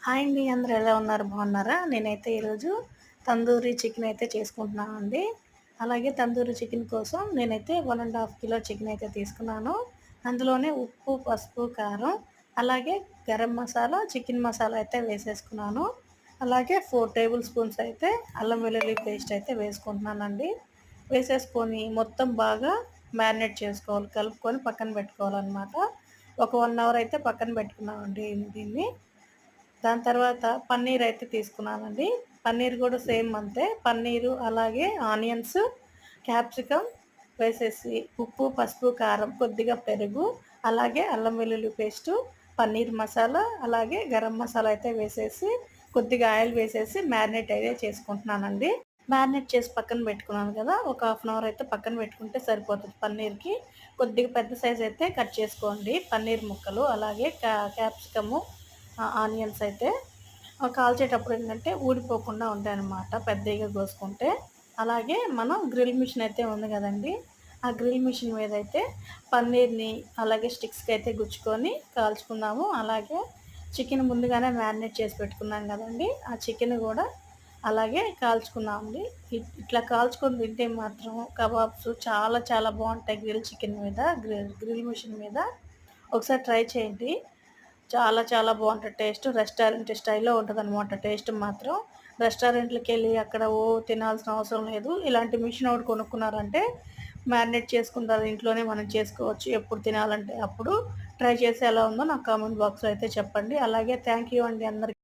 Hi అండి. అందరూ ఎలా ఉన్నారు? బాగున్నారా? నేనైతే ఈరోజు తందూరి చికెన్ అయితే చేసుకుంటున్నానండి. అలాగే తందూరి చికెన్ కోసం నేనైతే 1½ కిలో చికెన్ అయితే తీసుకున్నాను. అందులోనే ఉప్పు, పసుపు, కారం, అలాగే గరం మసాలా, చికెన్ మసాలా అయితే వేసేసుకున్నాను. అలాగే 4 టేబుల్ స్పూన్స్ అయితే అల్లం వెల్లుల్లి పేస్ట్ అయితే వేసుకుంటున్నానండి. వేసేసుకొని మొత్తం బాగా మ్యారినేట్ చేసుకోవాలి. కలుపుకొని పక్కన పెట్టుకోవాలన్నమాట. ఒక 1 అవర్ అయితే పక్కన పెట్టుకున్నామండి దీన్ని. దాని తర్వాత పన్నీర్ అయితే తీసుకున్నానండి. పన్నీర్ కూడా సేమ్ అంతే. పన్నీరు అలాగే ఆనియన్స్, క్యాప్సికమ్ వేసేసి ఉప్పు, పసుపు, కారం, కొద్దిగా పెరుగు, అలాగే అల్లం వెల్లుల్లి పేస్టు, పన్నీర్ మసాలా, అలాగే గరం మసాలా అయితే వేసేసి కొద్దిగా ఆయిల్ వేసేసి మ్యారినేట్ అయితే చేసుకుంటున్నానండి. మ్యారినేట్ చేసి పక్కన పెట్టుకున్నాను కదా! ఒక హాఫ్ అన్ అవర్ అయితే పక్కన పెట్టుకుంటే సరిపోతుంది పన్నీర్‌కి. కొద్దిగా పెద్ద సైజ్ అయితే కట్ చేసుకోండి పన్నీర్ ముక్కలు. అలాగే క్యాప్సికము, ఆనియన్స్ అయితే కాల్చేటప్పుడు ఏంటంటే ఊడిపోకుండా ఉంటాయన్నమాట పెద్దగా కోసుకుంటే. అలాగే మనం గ్రిల్ మిషన్ అయితే ఉంది కదండీ! ఆ గ్రిల్ మిషన్ మీద అయితే పన్నీర్‌ని అలాగే స్టిక్స్‌కి అయితే గుచ్చుకొని కాల్చుకుందాము. అలాగే చికెన్ ముందుగానే మ్యారినేట్ చేసి పెట్టుకున్నాం కదండీ! ఆ చికెన్ కూడా అలాగే కాల్చుకుందామండి. ఇట్లా కాల్చుకొని తింటే మాత్రం కబాబ్స్ చాలా చాలా బాగుంటాయి గ్రిల్ చికెన్ మీద, గ్రిల్ మిషన్ మీద. ఒకసారి ట్రై చేయండి. చాలా చాలా బాగుంటది టేస్ట్. రెస్టారెంట్ స్టైల్‌లో ఉంటదనమాట టేస్ట్ మాత్రం. రెస్టారెంట్‌లకెళ్ళి అక్కడ తినాల్సిన అవసరం లేదు. ఇలాంటి మిషన్ ఒకటి కొనుక్కున్నారంటే మ్యారినేట్ చేసుకుంటారు. ఇంట్లోనే మనం చేసుకోవచ్చు. ఎప్పుడు తినాలంటే అప్పుడు. ట్రై చేసి ఎలా ఉందో నాకు కామెంట్ బాక్స్‌లో అయితే చెప్పండి. అలాగే థ్యాంక్ యూ అండి అందరికి.